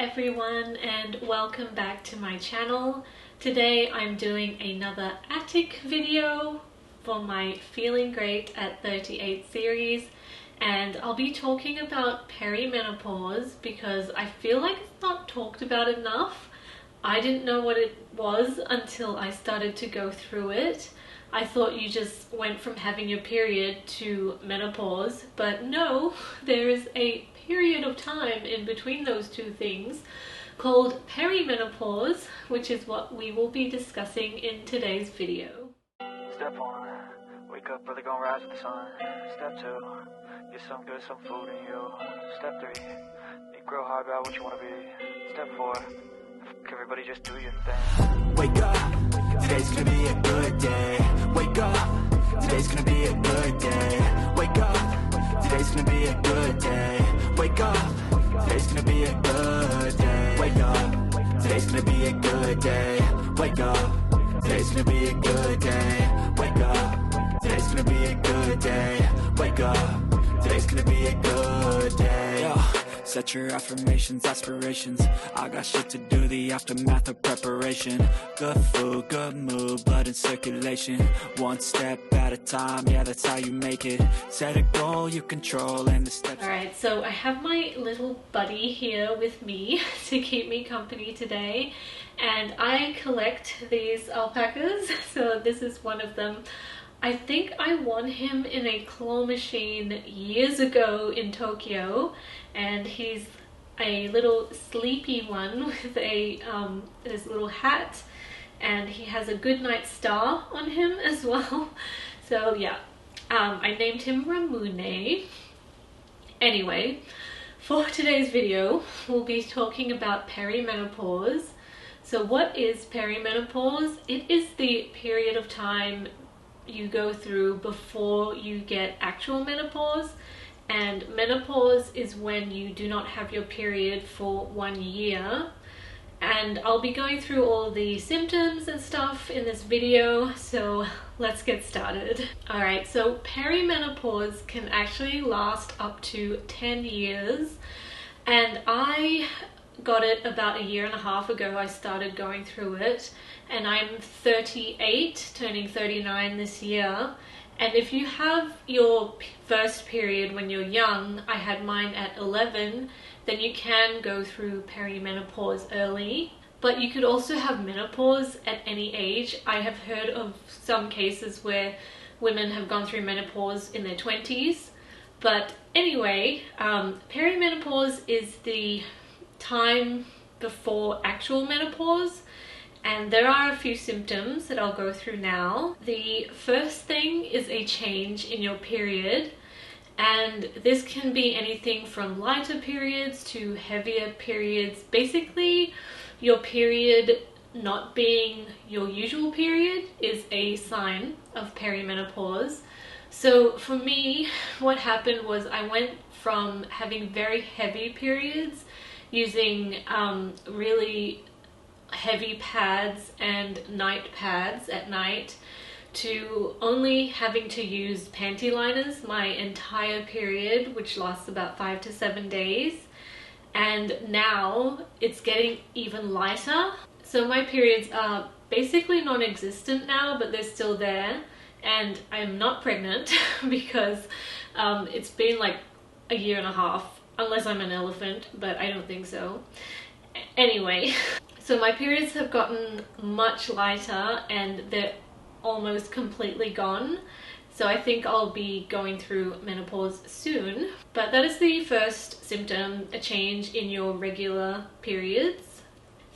everyone and welcome back to my channel. Today I'm doing another attic video for my Feeling Great at 38 series, and I'll be talking about perimenopause because I feel like it's not talked about enough. I didn't know what it was until I started to go through it. I thought you just went from having your period to menopause, but no, there is a period of time in between those two things called perimenopause, which is what we will be discussing in today's video. Step 1, wake up early, gonna rise with the sun. Step 2, get some food in you. Step 3, think real hard about what you want to be. Step 4, everybody just do your thing. Wake up, today's gonna be a good day. Wake up, today's gonna be a good day. Wake up, today's gonna be a good day. Wake up, today's gonna be a good day. Wake up, today's gonna be a good day. Wake up, today's gonna be a good day. Wake up, today's gonna be a good day. Wake up, today's gonna be a good day. Yo. Set your affirmations, aspirations. I got shit to do, the aftermath of preparation. Good food, good mood, blood in circulation. One step at a time, yeah, that's how you make it. Set a goal you control and the steps. Alright, so I have my little buddy here with me to keep me company today. And I collect these alpacas, so this is one of them. I think I won him in a claw machine years ago in Tokyo, and he's a little sleepy one with a this little hat, and he has a good night star on him as well. So yeah, I named him Ramune. Anyway, for today's video, we'll be talking about perimenopause. So what is perimenopause? It is the period of time you go through before you get actual menopause, and menopause is when you do not have your period for 1 year. And I'll be going through all the symptoms and stuff in this video, so let's get started. Alright, so perimenopause can actually last up to 10 years, and I got it about 1.5 years ago. I started going through it, and I'm 38, turning 39 this year. And if you have your first period when you're young, I had mine at 11, then you can go through perimenopause early. But you could also have menopause at any age. I have heard of some cases where women have gone through menopause in their 20s. But anyway, perimenopause is the time before actual menopause, and there are a few symptoms that I'll go through now. The first thing is a change in your period, and this can be anything from lighter periods to heavier periods. Basically, your period not being your usual period is a sign of perimenopause. So for me, what happened was I went from having very heavy periods, using really heavy pads and night pads at night, to only having to use panty liners my entire period, which lasts about 5 to 7 days. And now it's getting even lighter. So my periods are basically non-existent now, but they're still there. And I'm not pregnant because it's been like 1.5 years, unless I'm an elephant, but I don't think so. Anyway, so my periods have gotten much lighter and they're almost completely gone. So I think I'll be going through menopause soon. But that is the first symptom, a change in your regular periods.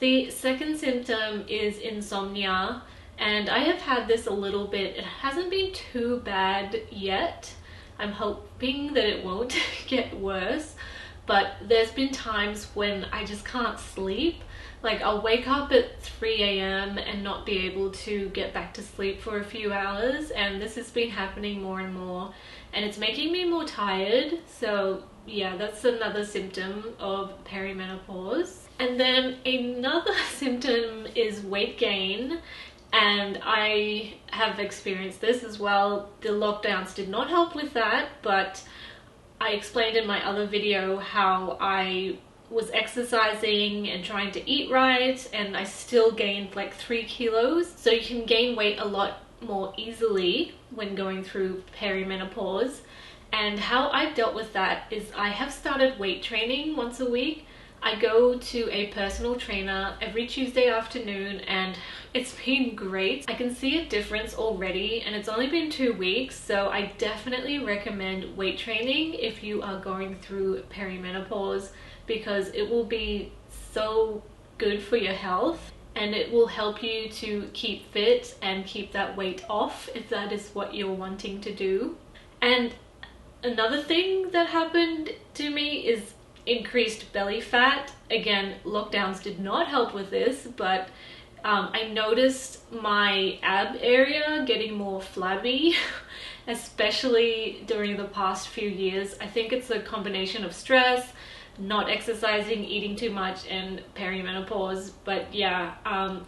The second symptom is insomnia, and I have had this a little bit. It hasn't been too bad yet. I'm hoping that it won't get worse, but there's been times when I just can't sleep. Like, I'll wake up at 3 a.m. and not be able to get back to sleep for a few hours, and this has been happening more and more, and it's making me more tired. So yeah, that's another symptom of perimenopause. And then another symptom is weight gain, and I have experienced this as well. The lockdowns did not help with that, but I explained in my other video how I was exercising and trying to eat right, and I still gained like 3 kilos. So you can gain weight a lot more easily when going through perimenopause. And how I've dealt with that is I have started weight training once a week. I go to a personal trainer every Tuesday afternoon, and it's been great. I can see a difference already, and it's only been 2 weeks, so I definitely recommend weight training if you are going through perimenopause, because it will be so good for your health, and it will help you to keep fit and keep that weight off if that is what you're wanting to do. And another thing that happened to me is increased belly fat. Again, lockdowns did not help with this, but I noticed my ab area getting more flabby, especially during the past few years. I think it's a combination of stress, not exercising, eating too much, and perimenopause. But yeah,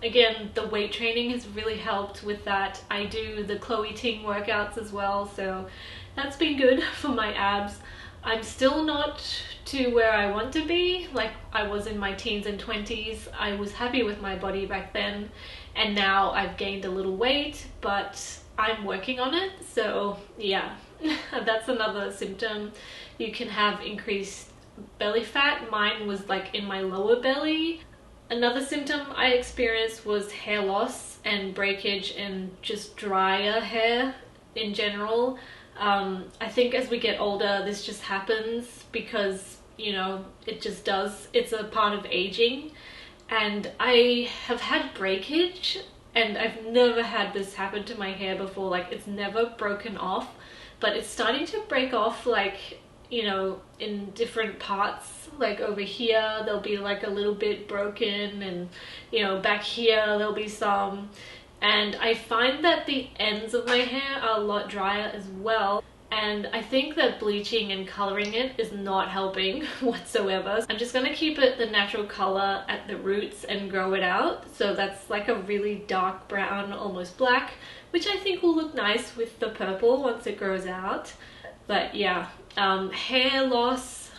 again, the weight training has really helped with that. I do the Chloe Ting workouts as well, so that's been good for my abs. I'm still not to where I want to be, like I was in my teens and 20s. I was happy with my body back then, and now I've gained a little weight, but I'm working on it. So yeah, that's another symptom. You can have increased belly fat. Mine was like in my lower belly. Another symptom I experienced was hair loss and breakage and just drier hair in general. I think as we get older, this just happens because, you know, it just does. It's a part of aging. And I have had breakage, and I've never had this happen to my hair before. Like, it's never broken off, but it's starting to break off, like, you know, in different parts. Like over here, there'll be like a little bit broken, and, you know, back here, there'll be some. And I find that the ends of my hair are a lot drier as well. And I think that bleaching and coloring it is not helping whatsoever. I'm just going to keep it the natural color at the roots and grow it out. So that's like a really dark brown, almost black, which I think will look nice with the purple once it grows out. But yeah, hair loss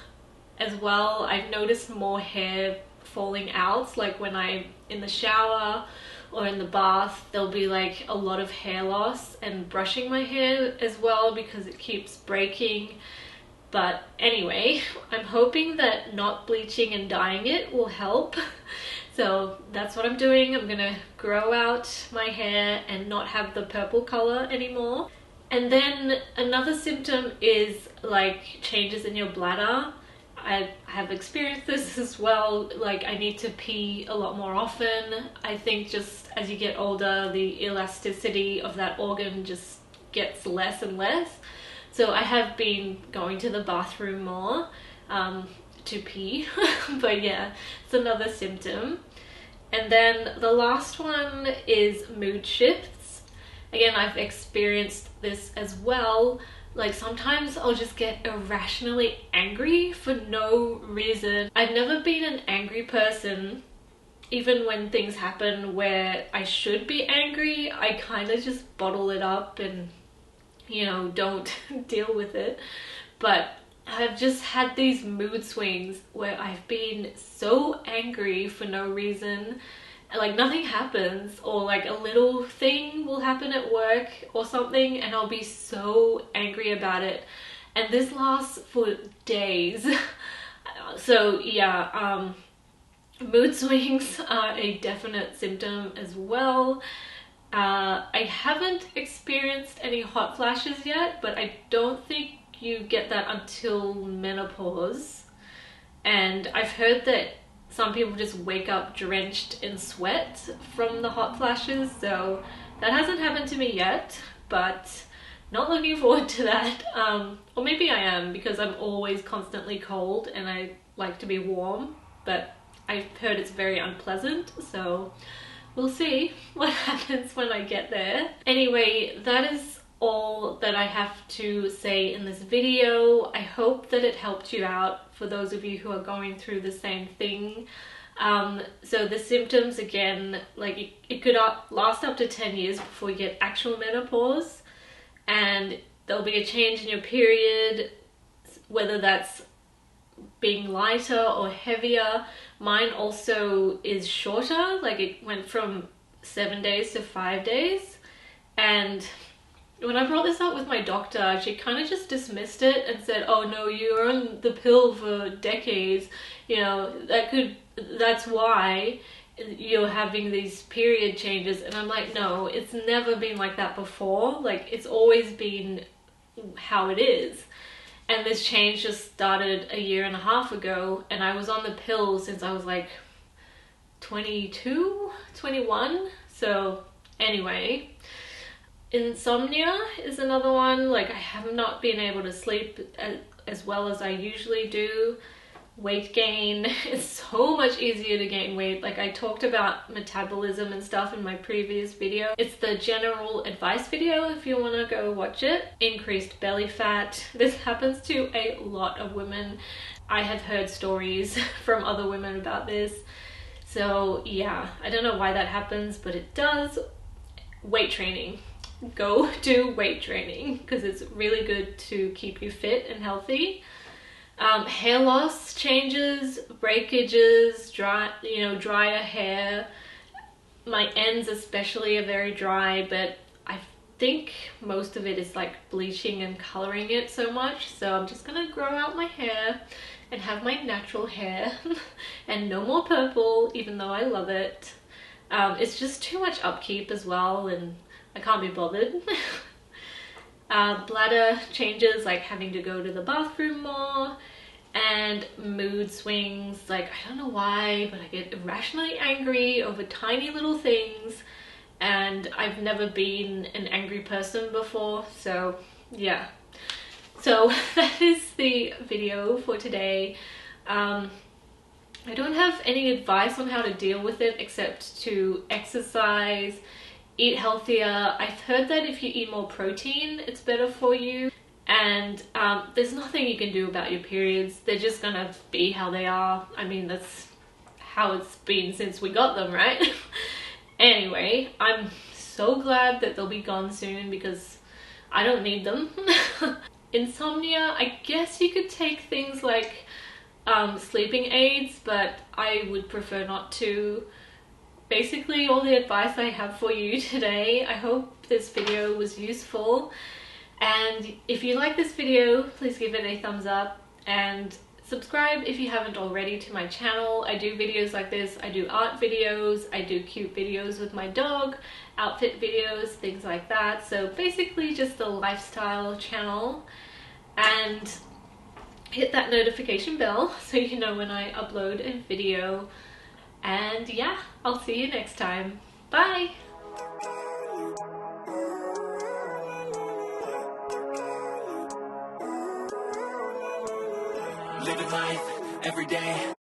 as well. I've noticed more hair falling out, like when I'm in the shower or in the bath, there'll be like a lot of hair loss, and brushing my hair as well because it keeps breaking. But anyway, I'm hoping that not bleaching and dyeing it will help. So that's what I'm doing. I'm gonna grow out my hair and not have the purple color anymore. And then another symptom is like changes in your bladder. I have experienced this as well. Like, I need to pee a lot more often. I think just as you get older, the elasticity of that organ just gets less and less. So I have been going to the bathroom more to pee. But yeah, it's another symptom. And then the last one is mood shifts. Again, I've experienced this as well. Like, sometimes I'll just get irrationally angry for no reason. I've never been an angry person. Even when things happen where I should be angry, I kind of just bottle it up and, you know, don't deal with it. But I've just had these mood swings where I've been so angry for no reason. Like, nothing happens, or like a little thing will happen at work or something, and I'll be so angry about it, and this lasts for days. So yeah, mood swings are a definite symptom as well. I haven't experienced any hot flashes yet, but I don't think you get that until menopause. And I've heard that some people just wake up drenched in sweat from the hot flashes, so that hasn't happened to me yet, but not looking forward to that. Or maybe I am, because I'm always constantly cold and I like to be warm, but I've heard it's very unpleasant, so we'll see what happens when I get there. Anyway, that is all that I have to say in this video. I hope that it helped you out for those of you who are going through the same thing. So the symptoms, again, like it could last up to 10 years before you get actual menopause, and there'll be a change in your period, whether that's being lighter or heavier. Mine also is shorter, like it went from 7 days to 5 days. And when I brought this up with my doctor, she kind of just dismissed it and said, oh no, you're on the pill for decades, you know, that's why you're having these period changes. And I'm like, no, it's never been like that before. Like, it's always been how it is. And this change just started a year and a half ago, and I was on the pill since I was like 22, 21. So anyway, insomnia is another one. Like, I have not been able to sleep as well as I usually do. Weight gain, it's so much easier to gain weight. Like, I talked about metabolism and stuff in my previous video. It's the general advice video if you want to go watch it. Increased belly fat. This happens to a lot of women. I have heard stories from other women about this. So yeah, I don't know why that happens, but it does. Weight training. Go do weight training because it's really good to keep you fit and healthy. Hair loss changes, breakages, drier hair. My ends especially are very dry, but I think most of it is like bleaching and coloring it so much. So I'm just gonna grow out my hair and have my natural hair and no more purple, even though I love it. It's just too much upkeep as well, and I can't be bothered. Bladder changes, like having to go to the bathroom more, and mood swings. Like, I don't know why, but I get irrationally angry over tiny little things, and I've never been an angry person before. So yeah, so that is the video for today. I don't have any advice on how to deal with it except to exercise, eat healthier. I've heard that if you eat more protein, it's better for you. And there's nothing you can do about your periods. They're just gonna be how they are. I mean, that's how it's been since we got them, right? Anyway, I'm so glad that they'll be gone soon because I don't need them. Insomnia, I guess you could take things like sleeping aids, but I would prefer not to. Basically, all the advice I have for you today. I hope this video was useful, and if you like this video, please give it a thumbs up and subscribe if you haven't already to my channel. I do videos like this. I do art videos, I do cute videos with my dog, outfit videos, things like that. So basically just a lifestyle channel. And hit that notification bell so you know when I upload a video. And yeah, I'll see you next time. Bye! Living life every day.